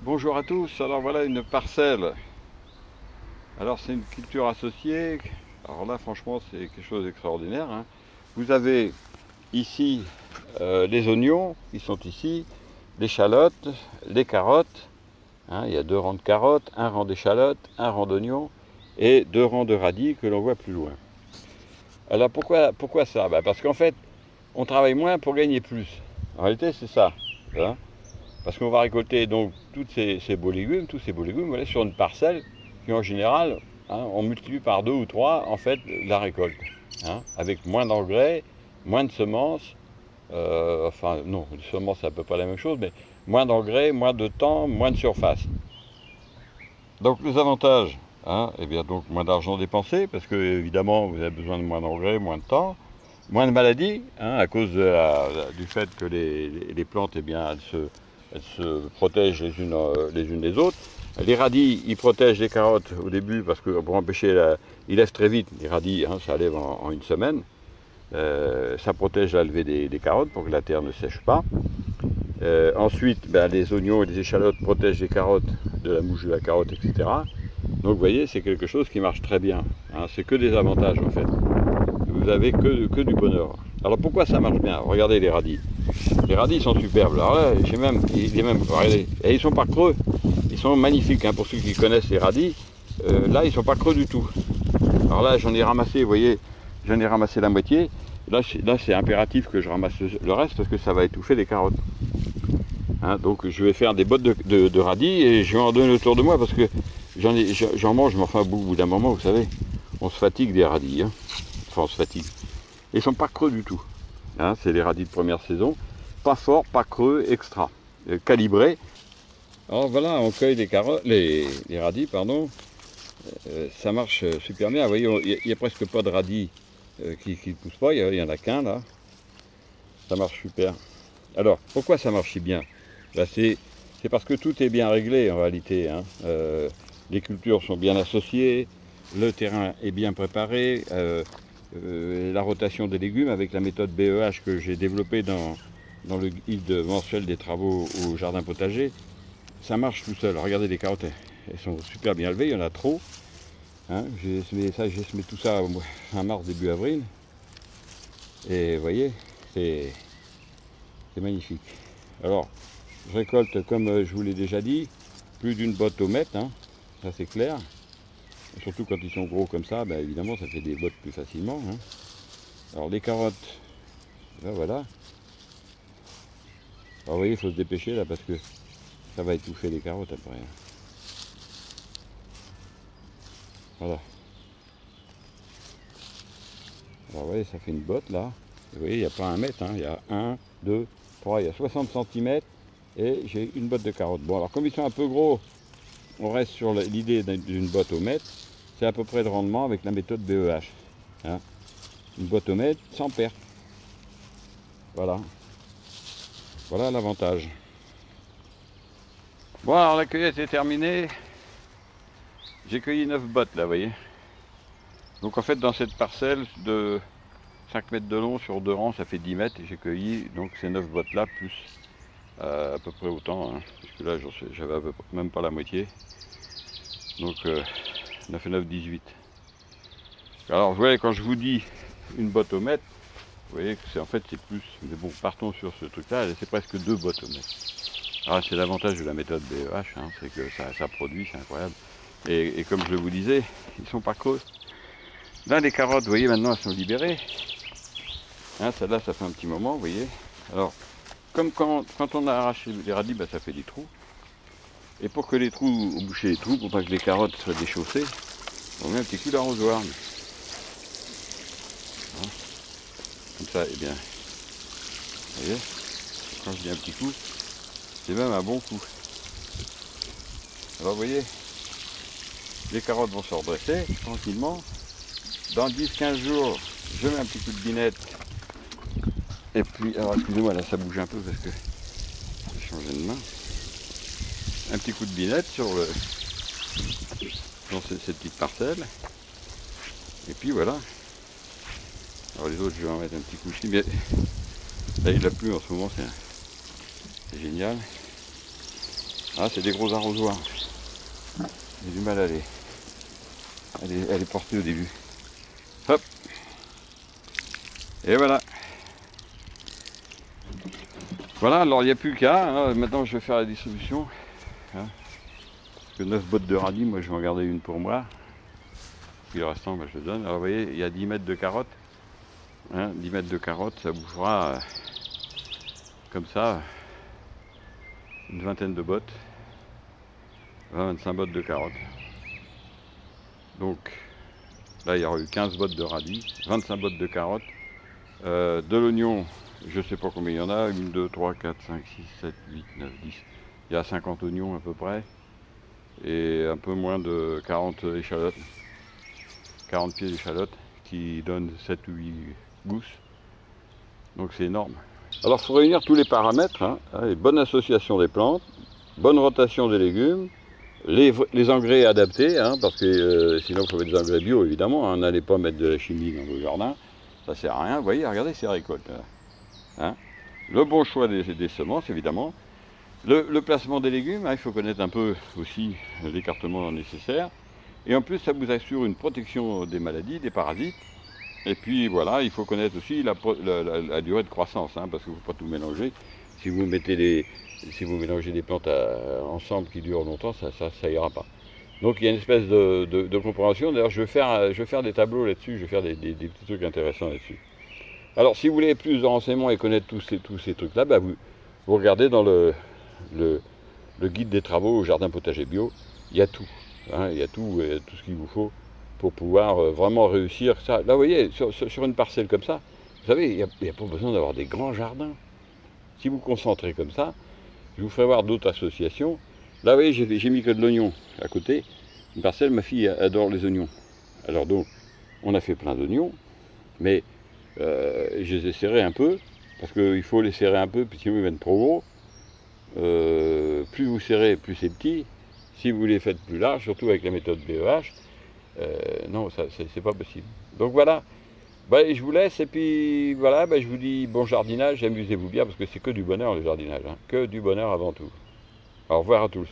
Bonjour à tous, alors voilà une parcelle. Alors c'est une culture associée. Alors là franchement c'est quelque chose d'extraordinaire, hein. Vous avez ici les oignons, ils sont ici, l'échalote, les carottes, hein. Il y a deux rangs de carottes, un rang d'échalotes, un rang d'oignons et deux rangs de radis que l'on voit plus loin. Alors pourquoi ça? Parce qu'en fait on travaille moins pour gagner plus. En réalité c'est ça, hein. Parce qu'on va récolter donc tous ces beaux légumes, voilà, sur une parcelle qui en général, hein, on multiplie par deux ou trois en fait la récolte, hein, avec moins d'engrais, moins de semences, enfin non, les semences c'est à peu près la même chose, mais moins d'engrais, moins de temps, moins de surface. Donc les avantages, hein, eh bien donc moins d'argent dépensé, parce que évidemment vous avez besoin de moins d'engrais, moins de temps, moins de maladies, hein, à cause du fait que les plantes, eh bien, elles se protègent les unes des autres. Les radis, ils protègent les carottes au début parce que pour empêcher ils lèvent très vite. Les radis, hein, ça lève en une semaine. Ça protège la levée des carottes pour que la terre ne sèche pas. Ensuite, les oignons et les échalotes protègent les carottes de la mouche de la carotte, etc. Donc vous voyez, c'est quelque chose qui marche très bien, hein. C'est que des avantages en fait. Vous avez que du bonheur. Alors pourquoi ça marche bien? Regardez les radis. Les radis sont superbes. Alors là, regardez, et ils sont pas creux. Ils sont magnifiques, hein, pour ceux qui connaissent les radis. Là, ils sont pas creux du tout. Alors là, j'en ai ramassé, vous voyez, j'en ai ramassé la moitié. Là, c'est impératif que je ramasse le reste parce que ça va étouffer les carottes, hein. Donc je vais faire des bottes de radis et je vais en donner autour de moi parce que j'en mange, mais enfin au bout d'un moment, vous savez, on se fatigue des radis, hein. Enfin, on se fatigue. Ils sont pas creux du tout, hein, c'est les radis de première saison. Pas fort, pas creux, extra. Calibré. Alors voilà, on cueille les radis, pardon. Ça marche super bien. Vous voyez, il n'y a presque pas de radis qui ne poussent pas. Il y en a qu'un là. Ça marche super. Alors, pourquoi ça marche si bien? C'est parce que tout est bien réglé en réalité, hein. Les cultures sont bien associées, le terrain est bien préparé, la rotation des légumes avec la méthode BEH que j'ai développée dans le guide mensuel des travaux au jardin potager, ça marche tout seul. Regardez les carottes, elles sont super bien élevées, il y en a trop, hein. J'ai semé tout ça fin mars, début avril, et vous voyez, c'est magnifique. Alors, je récolte, comme je vous l'ai déjà dit, plus d'une botte au mètre, hein, ça c'est clair. Et surtout quand ils sont gros comme ça, évidemment ça fait des bottes plus facilement, hein. Alors les carottes, là voilà. Alors vous voyez, il faut se dépêcher là parce que ça va étouffer les carottes après, hein. Voilà. Alors vous voyez, ça fait une botte là. Vous voyez, il n'y a pas un mètre, hein. Il y a 1, 2, 3, il y a 60 cm et j'ai une botte de carottes. Bon, alors comme ils sont un peu gros, on reste sur l'idée d'une botte au mètre. C'est à peu près de rendement avec la méthode BEH, hein. Une boîte au mètre sans perte. Voilà. Voilà l'avantage. Bon, alors la cueillette est terminée. J'ai cueilli 9 bottes là, vous voyez. Donc en fait, dans cette parcelle de 5 mètres de long sur 2 rangs, ça fait 10 mètres. Et j'ai cueilli donc ces 9 bottes là, plus à peu près autant, hein, puisque là j'avais même pas la moitié. Donc on a fait 9, 18. Alors vous voyez, quand je vous dis une botte au mètre, vous voyez que c'est en fait c'est plus. Mais bon, partons sur ce truc-là, c'est presque 2 bottes au mètre. Alors c'est l'avantage de la méthode BEH, hein, c'est que ça produit, c'est incroyable. Et comme je vous disais, ils sont pas creux. Là les carottes, vous voyez, maintenant elles sont libérées. Hein, celle-là, ça fait un petit moment, vous voyez. Alors, comme quand on a arraché les radis, ça fait des trous. Et pour que les trous, on boucher les trous, pour pas que les carottes soient déchaussées, on met un petit coup d'arrosoir. Hein, comme ça, eh bien, vous voyez, quand je dis un petit coup, c'est même un bon coup. Alors, vous voyez, les carottes vont se redresser tranquillement. Dans 10-15 jours, je mets un petit coup de binette. Et puis, alors excusez-moi, là ça bouge un peu parce que j'ai changé de main. Un petit coup de binette dans cette petite parcelle. Et puis voilà. Alors les autres, je vais en mettre un petit coup aussi. Mais là, il a plu en ce moment, c'est génial. Ah, c'est des gros arrosoirs. J'ai du mal à aller. Elle est portée au début. Hop. Et voilà. Voilà, alors il n'y a plus qu'à. Hein. Maintenant, je vais faire la distribution. Hein. Parce que 9 bottes de radis, moi, je vais en garder une pour moi. Puis le restant, bah, je le donne. Alors, vous voyez, il y a 10 mètres de carottes. Hein, 10 mètres de carottes, ça bouffera comme ça une vingtaine de bottes. 20-25 bottes de carottes. Donc, là, il y aura eu 15 bottes de radis, 25 bottes de carottes, de l'oignon, je ne sais pas combien il y en a, 1, 2, 3, 4, 5, 6, 7, 8, 9, 10. Il y a 50 oignons à peu près, et un peu moins de 40 échalotes, 40 pieds d'échalotes, qui donnent 7 ou 8 gousses. Donc c'est énorme. Alors il faut réunir tous les paramètres, hein, bonne association des plantes, bonne rotation des légumes, les engrais adaptés, hein, parce que sinon il faut mettre des engrais bio évidemment, hein, n'allez pas mettre de la chimie dans vos jardins, ça sert à rien. Vous voyez, regardez ces récoltes. Hein. Le bon choix des semences évidemment, le placement des légumes, hein, il faut connaître un peu aussi l'écartement nécessaire, et en plus ça vous assure une protection des maladies, des parasites. Et puis voilà, il faut connaître aussi la durée de croissance, hein, parce qu'il ne faut pas tout mélanger. Si vous mélangez des plantes ensemble qui durent longtemps, ça ira pas. Donc il y a une espèce de compréhension. D'ailleurs, je vais faire des tableaux là-dessus, je vais faire des petits trucs intéressants là-dessus. Alors, si vous voulez plus de renseignements et connaître tous ces trucs-là, bah, vous regardez dans le guide des travaux au jardin potager bio. Il y a tout, hein, il y a tout ce qu'il vous faut pour pouvoir vraiment réussir ça. Là, vous voyez, sur une parcelle comme ça, vous savez, il n'y a pas besoin d'avoir des grands jardins. Si vous concentrez comme ça, je vous ferai voir d'autres associations. Là, vous voyez, j'ai mis que de l'oignon à côté. Une parcelle, ma fille adore les oignons. Alors donc, on a fait plein d'oignons, mais je les ai serrés un peu, parce qu'il faut les serrer un peu, puis sinon ils viennent trop gros. Plus vous serrez, plus c'est petit. Si vous les faites plus larges, surtout avec la méthode BEH, non, c'est pas possible. Donc voilà, bah, je vous laisse et puis voilà, bah, je vous dis bon jardinage, amusez-vous bien parce que c'est que du bonheur le jardinage, hein, que du bonheur avant tout. Au revoir à tous.